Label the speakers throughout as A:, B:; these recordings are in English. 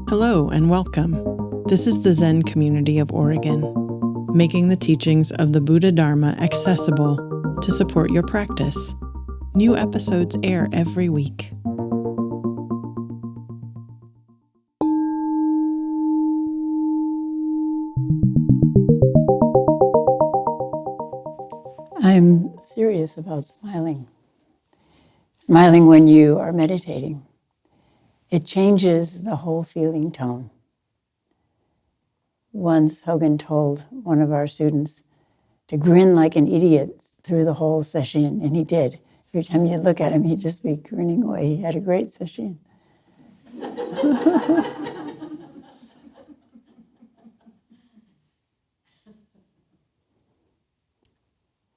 A: Hello and welcome. This is the Zen community of Oregon, making the teachings of the Buddha Dharma accessible to support your practice. New episodes air every week.
B: I'm serious about smiling. Smiling when you are meditating. It changes the whole feeling tone. Once Hogan told one of our students to grin like an idiot through the whole session, and he did. Every time you look at him, he'd just be grinning away. He had a great session.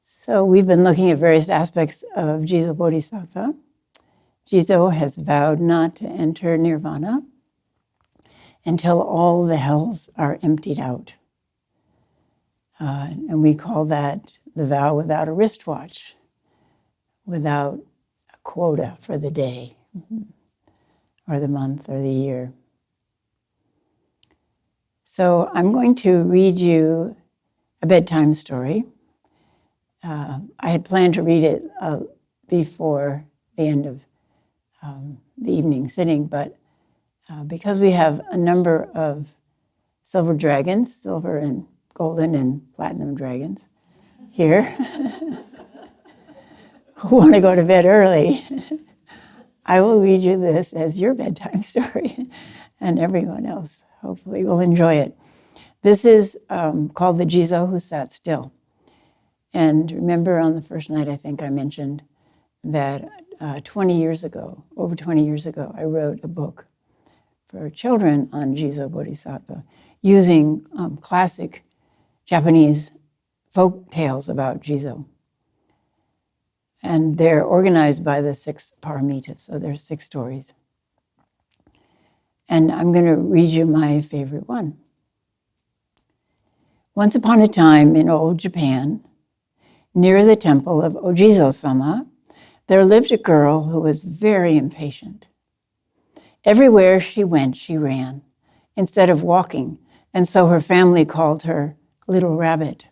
B: So we've been looking at various aspects of Jizo Bodhisattva. Jizo has vowed not to enter nirvana until all the hells are emptied out. And we call that the vow without a wristwatch, without a quota for the day, or the month, or the year. So I'm going to read you a bedtime story. I had planned to read it before the end of the evening sitting, but because we have a number of silver dragons, silver and golden and platinum dragons here, who want to go to bed early, I will read you this as your bedtime story, and everyone else hopefully will enjoy it. This is called the Jizo Who Sat Still. And remember on the first night, I think I mentioned that 20 years ago, over 20 years ago, I wrote a book for children on Jizo Bodhisattva using classic Japanese folk tales about Jizo. And they're organized by the 6 paramitas, so there's 6 stories. And I'm going to read you my favorite one. Once upon a time in old Japan, near the temple of Ojizo-sama, there lived a girl who was very impatient. Everywhere she went, she ran, instead of walking, and so her family called her Little Rabbit.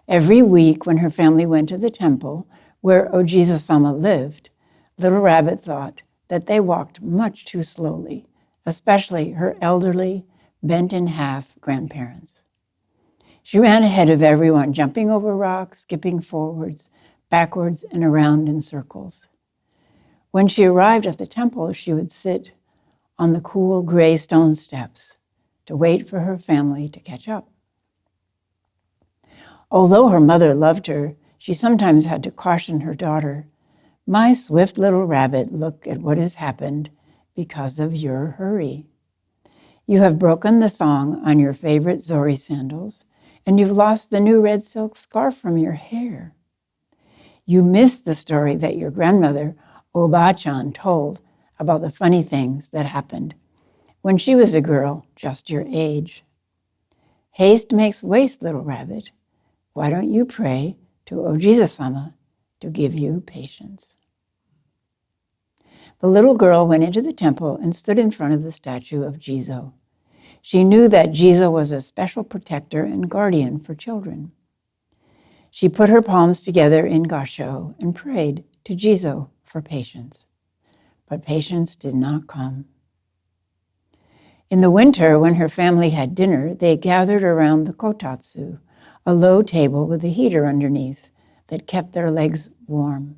B: Every week when her family went to the temple where Ojizo-sama lived, Little Rabbit thought that they walked much too slowly, especially her elderly, bent-in-half grandparents. She ran ahead of everyone, jumping over rocks, skipping forwards, backwards, and around in circles. When she arrived at the temple, she would sit on the cool gray stone steps to wait for her family to catch up. Although her mother loved her, she sometimes had to caution her daughter, "My swift little rabbit, look at what has happened because of your hurry. You have broken the thong on your favorite Zori sandals, and you've lost the new red silk scarf from your hair. You missed the story that your grandmother, Oba-chan, told about the funny things that happened when she was a girl just your age. Haste makes waste, little rabbit. Why don't you pray to Ojizo-sama to give you patience?" The little girl went into the temple and stood in front of the statue of Jizo. She knew that Jizo was a special protector and guardian for children. She put her palms together in gassho and prayed to Jizo for patience. But patience did not come. In the winter, when her family had dinner, they gathered around the kotatsu, a low table with a heater underneath that kept their legs warm.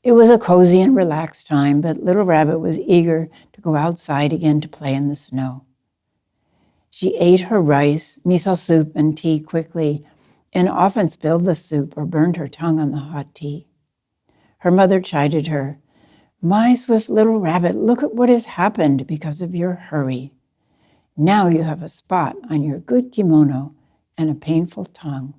B: It was a cozy and relaxed time, but Little Rabbit was eager to go outside again to play in the snow. She ate her rice, miso soup, and tea quickly, and often spilled the soup or burned her tongue on the hot tea. Her mother chided her, "My swift little rabbit, look at what has happened because of your hurry. Now you have a spot on your good kimono and a painful tongue.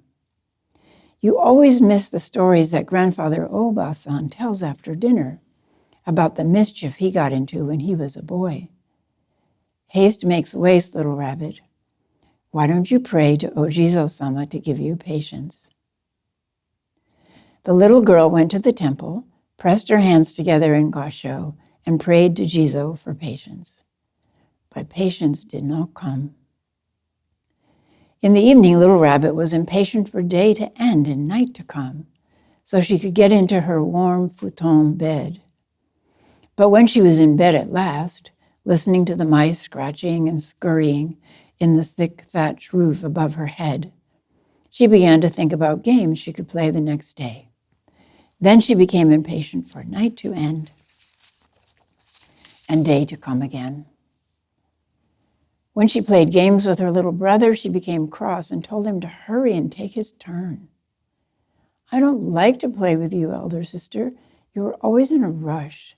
B: You always miss the stories that Grandfather Oba-san tells after dinner about the mischief he got into when he was a boy. Haste makes waste, little rabbit. Why don't you pray to Ojizo-sama to give you patience?" The little girl went to the temple, pressed her hands together in gassho, and prayed to Jizo for patience. But patience did not come. In the evening, Little Rabbit was impatient for day to end and night to come, so she could get into her warm futon bed. But when she was in bed at last, listening to the mice scratching and scurrying in the thick thatched roof above her head, she began to think about games she could play the next day. Then she became impatient for night to end and day to come again. When she played games with her little brother, she became cross and told him to hurry and take his turn. "I don't like to play with you, elder sister. You're always in a rush.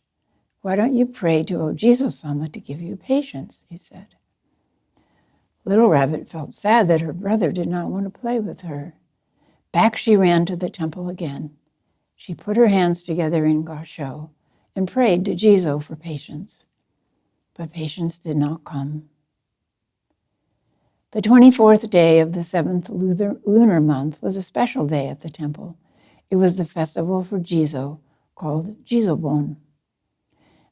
B: Why don't you pray to Jizo-sama to give you patience?" he said. Little Rabbit felt sad that her brother did not want to play with her. Back she ran to the temple again. She put her hands together in Gasho and prayed to Jizo for patience. But patience did not come. The 24th day of the 7th lunar month was a special day at the temple. It was the festival for Jizo, called Jizobon.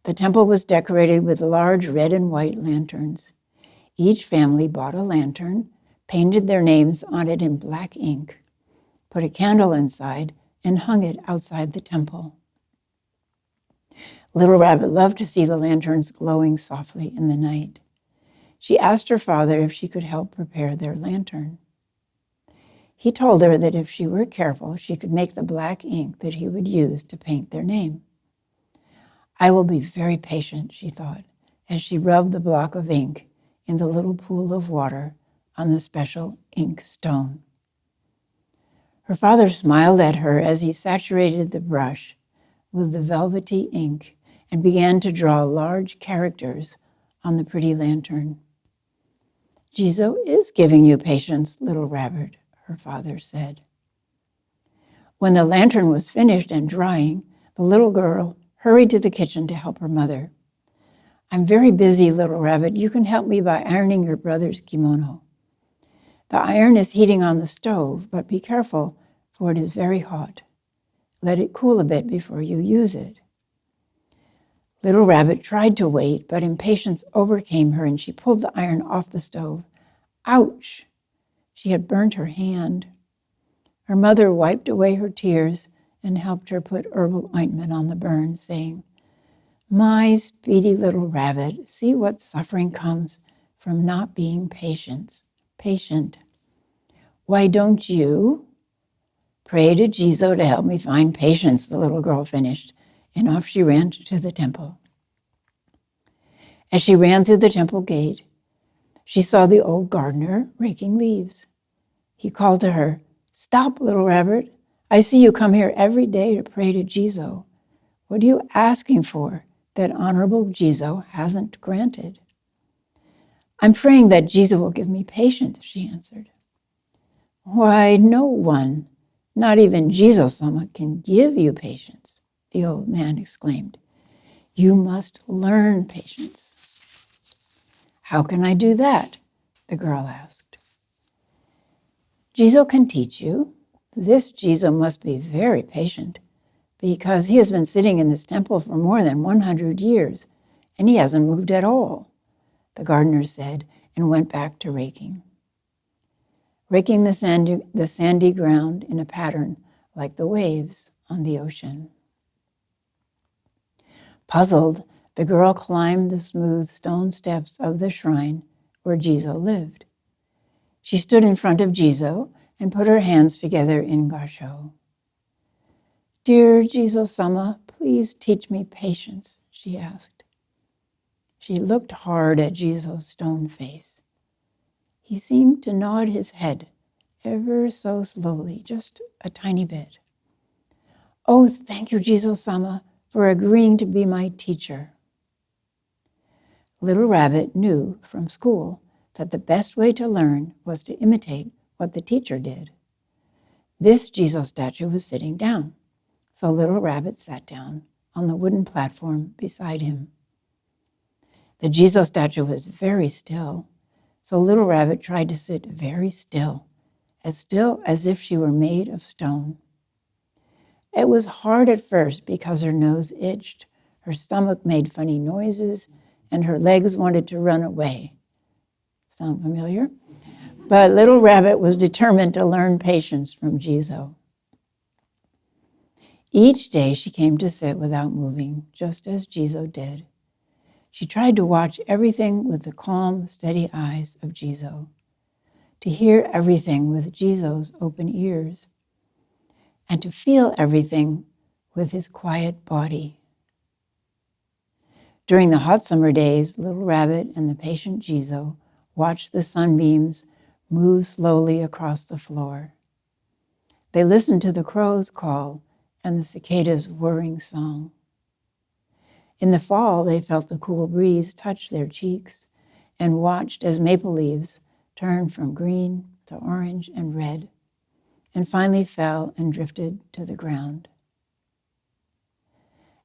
B: The temple was decorated with large red and white lanterns. Each family bought a lantern, painted their names on it in black ink, put a candle inside, and hung it outside the temple. Little Rabbit loved to see the lanterns glowing softly in the night. She asked her father if she could help prepare their lantern. He told her that if she were careful, she could make the black ink that he would use to paint their name. "I will be very patient," she thought, as she rubbed the block of ink in the little pool of water on the special ink stone. Her father smiled at her as he saturated the brush with the velvety ink and began to draw large characters on the pretty lantern. "Jizo is giving you patience, Little Rabbit," her father said. When the lantern was finished and drying, the little girl hurried to the kitchen to help her mother. "I'm very busy, Little Rabbit. You can help me by ironing your brother's kimono. The iron is heating on the stove, but be careful, for it is very hot. Let it cool a bit before you use it." Little Rabbit tried to wait, but impatience overcame her and she pulled the iron off the stove. Ouch! She had burnt her hand. Her mother wiped away her tears and helped her put herbal ointment on the burn, saying, "My speedy little rabbit, see what suffering comes from not being patient. Why don't you?" "Pray to Jizo to help me find patience," the little girl finished, and off she ran to the temple. As she ran through the temple gate, she saw the old gardener raking leaves. He called to her, "Stop, Little Rabbit. I see you come here every day to pray to Jizo. What are you asking for that Honorable Jizo hasn't granted?" "I'm praying that Jizo will give me patience," she answered. "Why, no one, not even Jizo-sama, can give you patience," the old man exclaimed. "You must learn patience." "How can I do that?" the girl asked. "Jizo can teach you. This Jizo must be very patient because he has been sitting in this temple for more than 100 years and he hasn't moved at all," the gardener said and went back to raking the sandy ground in a pattern like the waves on the ocean. Puzzled, the girl climbed the smooth stone steps of the shrine where Jizo lived. She stood in front of Jizo and put her hands together in Gasho. "Dear Jizo-sama, please teach me patience," she asked. She looked hard at Jizo's stone face. He seemed to nod his head ever so slowly, just a tiny bit. "Oh, thank you, Jizo-sama, for agreeing to be my teacher." Little Rabbit knew from school that the best way to learn was to imitate what the teacher did. This Jizo statue was sitting down, so Little Rabbit sat down on the wooden platform beside him. The Jizo statue was very still, so Little Rabbit tried to sit very still as if she were made of stone. It was hard at first because her nose itched, Her stomach made funny noises, and her legs wanted to run away. Sound familiar? But Little Rabbit was determined to learn patience from Jizo. Each day she came to sit without moving, just as Jizo did. She tried to watch everything with the calm, steady eyes of Jizo, to hear everything with Jizo's open ears, and to feel everything with his quiet body. During the hot summer days, Little Rabbit and the patient Jizo watched the sunbeams move slowly across the floor. They listened to the crows call and the cicadas' whirring song. In the fall, they felt the cool breeze touch their cheeks and watched as maple leaves turned from green to orange and red, and finally fell and drifted to the ground.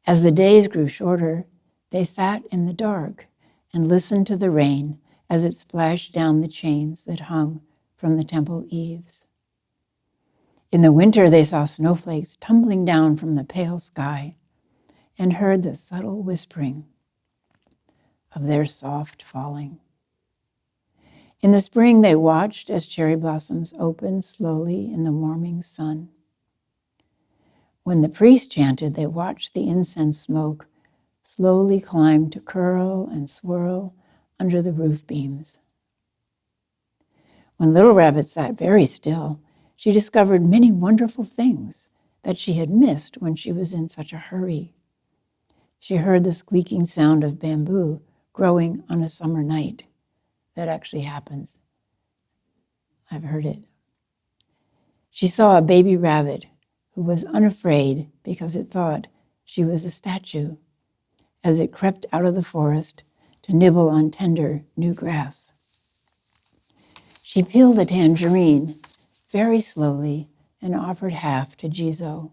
B: As the days grew shorter, they sat in the dark and listened to the rain as it splashed down the chains that hung from the temple eaves. In the winter, they saw snowflakes tumbling down from the pale sky and heard the subtle whispering of their soft falling. In the spring, they watched as cherry blossoms opened slowly in the warming sun. When the priest chanted, they watched the incense smoke slowly climb to curl and swirl under the roof beams. When Little Rabbit sat very still, she discovered many wonderful things that she had missed when she was in such a hurry. She heard the squeaking sound of bamboo growing on a summer night. That actually happens. I've heard it. She saw a baby rabbit who was unafraid because it thought she was a statue as it crept out of the forest to nibble on tender new grass. She peeled a tangerine very slowly and offered half to Jizo.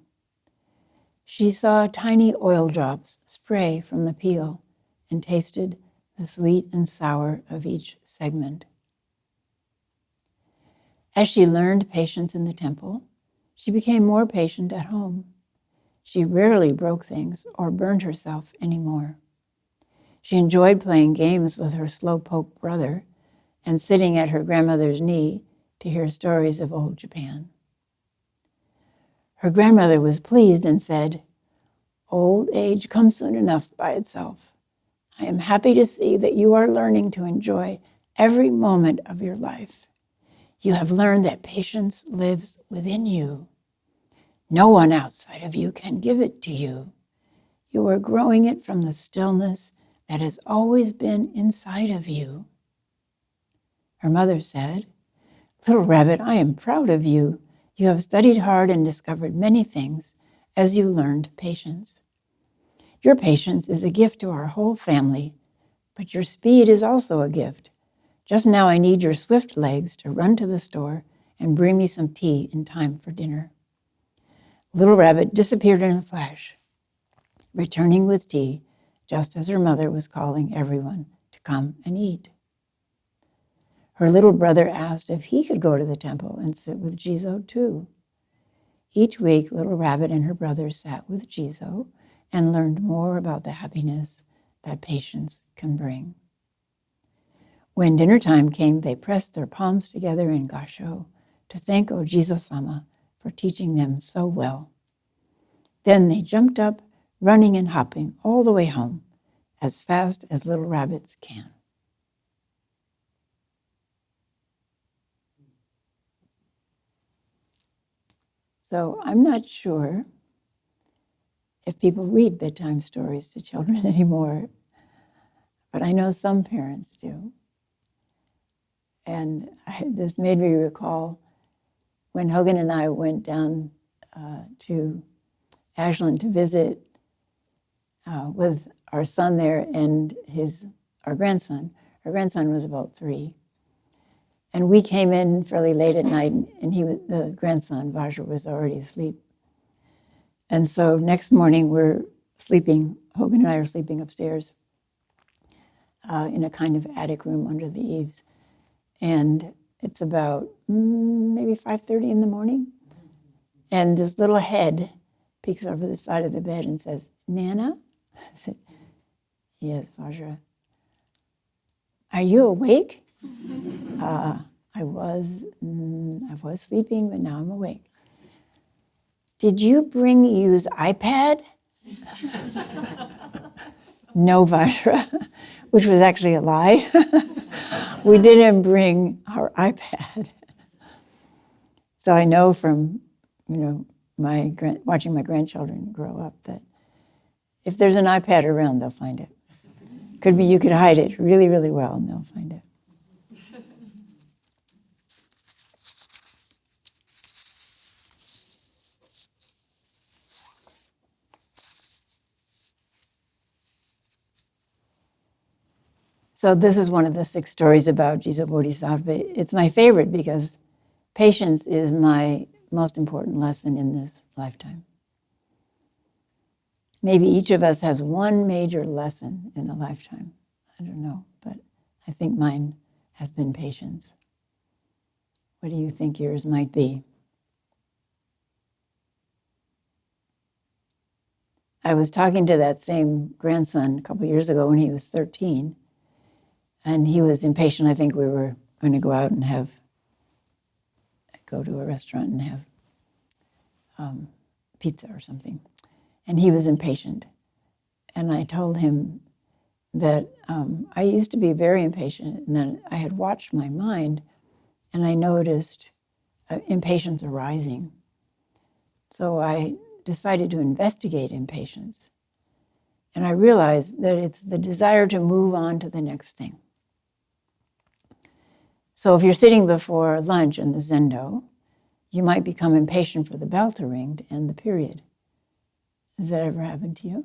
B: She saw tiny oil drops spray from the peel and tasted the sweet and sour of each segment. As she learned patience in the temple, she became more patient at home. She rarely broke things or burned herself anymore. She enjoyed playing games with her slowpoke brother and sitting at her grandmother's knee to hear stories of old Japan. Her grandmother was pleased and said, "Old age comes soon enough by itself. I am happy to see that you are learning to enjoy every moment of your life. You have learned that patience lives within you. No one outside of you can give it to you. You are growing it from the stillness that has always been inside of you." Her mother said, "Little Rabbit, I am proud of you. You have studied hard and discovered many things as you learned patience. Your patience is a gift to our whole family, but your speed is also a gift. Just now I need your swift legs to run to the store and bring me some tea in time for dinner." Little Rabbit disappeared in a flash, returning with tea just as her mother was calling everyone to come and eat. Her little brother asked if he could go to the temple and sit with Jizo too. Each week, Little Rabbit and her brother sat with Jizo and learned more about the happiness that patience can bring. When dinner time came, they pressed their palms together in gasho to thank O Jizo-sama for teaching them so well. Then they jumped up, running and hopping all the way home, as fast as little rabbits can. So I'm not sure if people read bedtime stories to children anymore, but I know some parents do. And this made me recall when Hogan and I went down to Ashland to visit with our son there and our grandson. Our grandson was about 3. And we came in fairly late at night, and the grandson, Vajra, was already asleep. And so next morning we're sleeping, Hogan and I are sleeping upstairs in a kind of attic room under the eaves. And it's about maybe 5:30 in the morning. And this little head peeks over the side of the bed and says, "Nana, I said, yes, Vajra. Are you awake? I was sleeping, but now I'm awake. Did you use iPad? No, Vajra, which was actually a lie. We didn't bring our iPad. So I know from, watching my grandchildren grow up that if there's an iPad around, they'll find it. Could be you could hide it really, really well and they'll find it. So this is one of the 6 stories about Jizo Bodhisattva. It's my favorite because patience is my most important lesson in this lifetime. Maybe each of us has one major lesson in a lifetime. I don't know, but I think mine has been patience. What do you think yours might be? I was talking to that same grandson a couple years ago when he was 13, and he was impatient. I think we were going to go out and go to a restaurant and have pizza or something. And he was impatient. And I told him that I used to be very impatient, and then I had watched my mind, and I noticed impatience arising. So I decided to investigate impatience. And I realized that it's the desire to move on to the next thing. So if you're sitting before lunch in the zendo, you might become impatient for the bell to ring to end the period. Has that ever happened to you?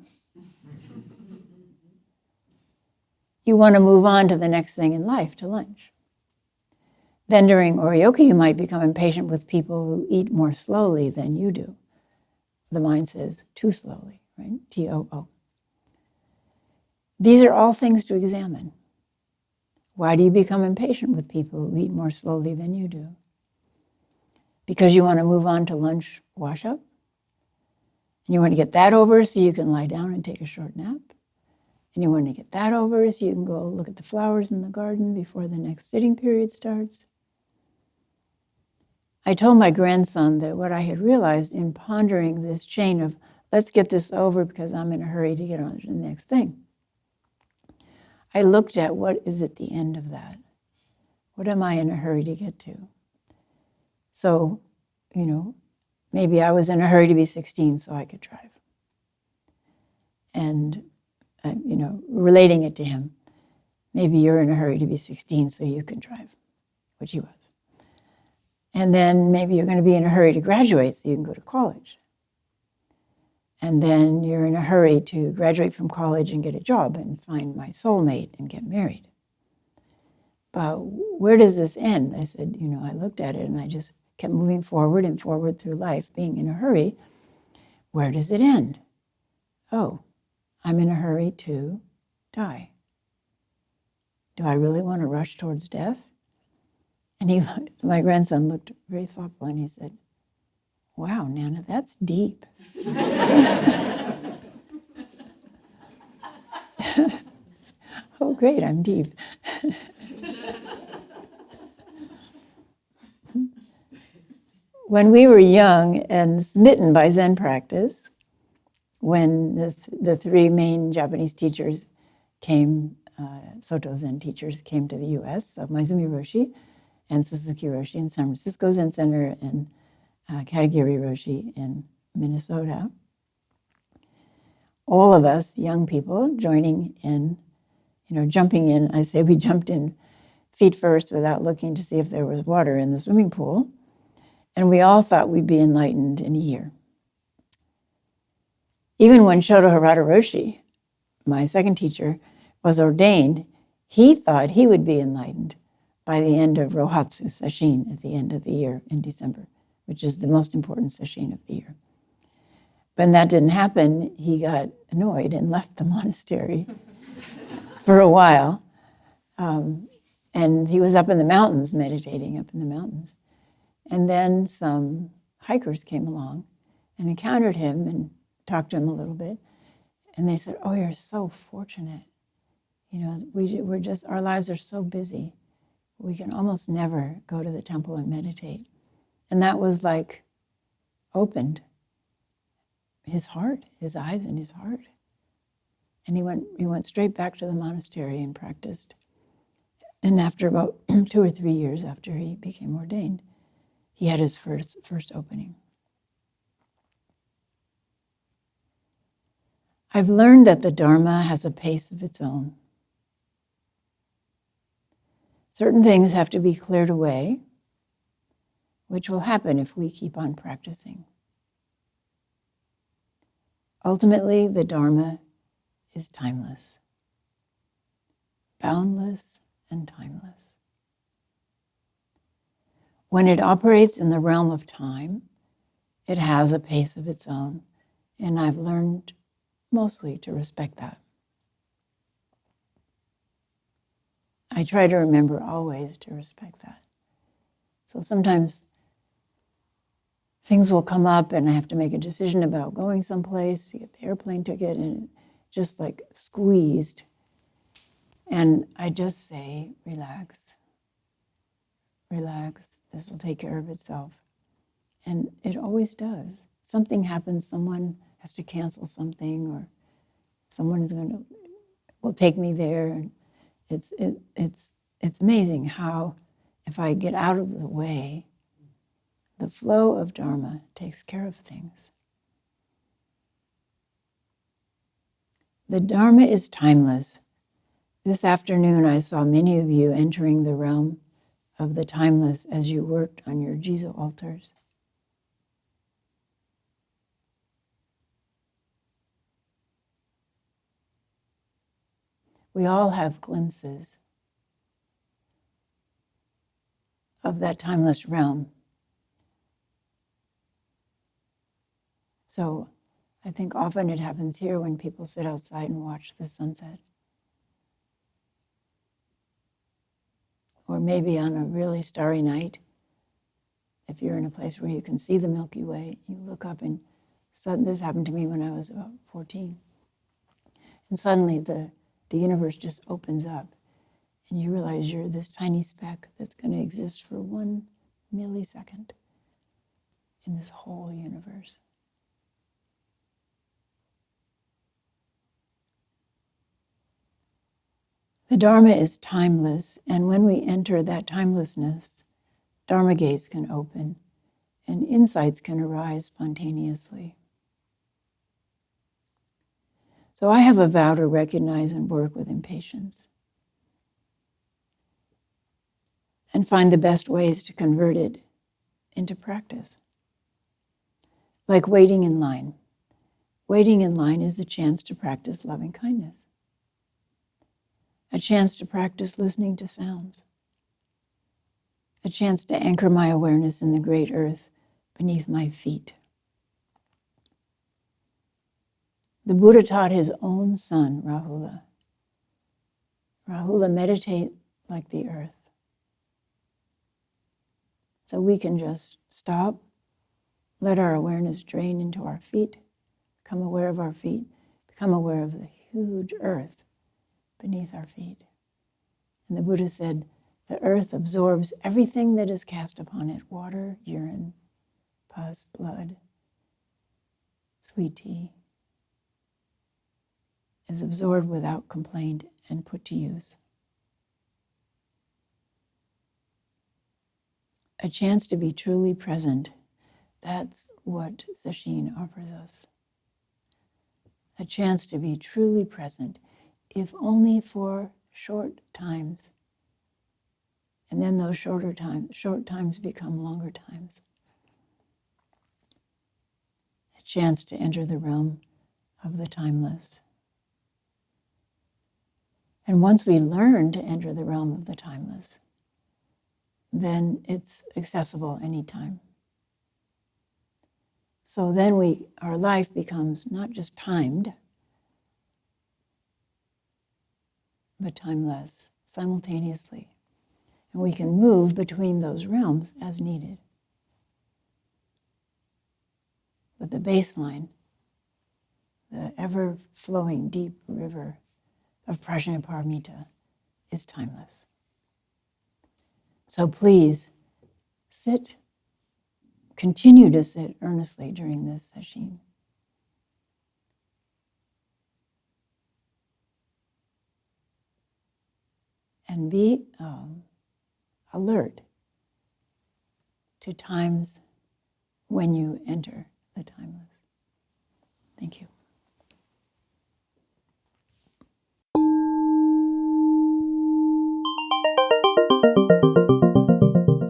B: You want to move on to the next thing in life, to lunch. Then during oryoki, you might become impatient with people who eat more slowly than you do. The mind says, too slowly, right? T-O-O. These are all things to examine. Why do you become impatient with people who eat more slowly than you do? Because you want to move on to lunch wash-up? And you want to get that over so you can lie down and take a short nap? And you want to get that over so you can go look at the flowers in the garden before the next sitting period starts? I told my grandson that what I had realized in pondering this chain of, let's get this over because I'm in a hurry to get on to the next thing. I looked at what is at the end of that. What am I in a hurry to get to? So, maybe I was in a hurry to be 16 so I could drive. And, relating it to him, maybe you're in a hurry to be 16 so you can drive, which he was. And then maybe you're going to be in a hurry to graduate so you can go to college. And then you're in a hurry to graduate from college and get a job and find my soulmate and get married. But where does this end? I said, I looked at it and I just kept moving forward and forward through life, being in a hurry. Where does it end? Oh, I'm in a hurry to die. Do I really want to rush towards death? And my grandson looked very thoughtful and he said, wow, Nana, that's deep. Oh, great, I'm deep. When we were young and smitten by Zen practice, when the 3 main Japanese teachers came, Soto Zen teachers came to the U.S., so Maizumi Roshi and Suzuki Roshi in San Francisco Zen Center and Katagiri Roshi in Minnesota. All of us young people joining in, jumping in. I say we jumped in feet first without looking to see if there was water in the swimming pool. And we all thought we'd be enlightened in a year. Even when Shoto Harada Roshi, my second teacher, was ordained, he thought he would be enlightened by the end of Rohatsu Sesshin at the end of the year in December, which is the most important Sesshin of the year. When that didn't happen, he got annoyed and left the monastery for a while. And he was up in the mountains, meditating up in the mountains. And then some hikers came along and encountered him and talked to him a little bit. And they said, oh, you're so fortunate. You know, we're just, our lives are so busy. We can almost never go to the temple and meditate. And that was like opened his heart, his eyes and his heart. And he went straight back to the monastery and practiced. And after about 2 or 3 years after he became ordained, he had his first opening. I've learned that the Dharma has a pace of its own. Certain things have to be cleared away, which will happen if we keep on practicing. Ultimately, the Dharma is timeless, boundless and timeless. When it operates in the realm of time, it has a pace of its own, and I've learned mostly to respect that. I try to remember always to respect that. So sometimes things will come up and I have to make a decision about going someplace to get the airplane ticket, and it's just like squeezed. And I just say, relax, relax, this will take care of itself. And it always does. Something happens, someone has to cancel something, or someone will take me there. And it's amazing how if I get out of the way, the flow of Dharma takes care of things. The Dharma is timeless. This afternoon I saw many of you entering the realm of the timeless as you worked on your Jizo altars. We all have glimpses of that timeless realm. So I think often it happens here when people sit outside and watch the sunset. Or maybe on a really starry night, if you're in a place where you can see the Milky Way, you look up and this happened to me when I was about 14. And suddenly the universe just opens up and you realize you're this tiny speck that's going to exist for 1 millisecond in this whole universe. The Dharma is timeless, and when we enter that timelessness, Dharma gates can open and insights can arise spontaneously. So I have a vow to recognize and work with impatience and find the best ways to convert it into practice. Like waiting in line. Waiting in line is a chance to practice loving kindness. A chance to practice listening to sounds. A chance to anchor my awareness in the great earth beneath my feet. The Buddha taught his own son, Rahula. Rahula, meditate like the earth. So we can just stop, let our awareness drain into our feet, become aware of our feet, become aware of the huge earth beneath our feet. And the Buddha said, the earth absorbs everything that is cast upon it: water, urine, pus, blood, sweet tea, is absorbed without complaint and put to use. A chance to be truly present, that's what Sesshin offers us. A chance to be truly present, if only for short times. And then those short times become longer times. A chance to enter the realm of the timeless. And once we learn to enter the realm of the timeless, then it's accessible anytime. So then our life becomes not just timed, but timeless, simultaneously. And we can move between those realms as needed. But the baseline the ever-flowing deep river of Prajnaparamita is timeless. So please sit, continue to sit earnestly during this session. And be alert to times when you enter the timeless. Thank you.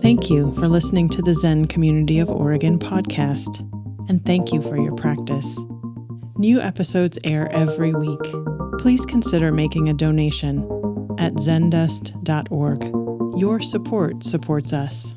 A: Thank you for listening to the Zen Community of Oregon podcast, and thank you for your practice. New episodes air every week. Please consider making a donation at zendust.org. Your support supports us.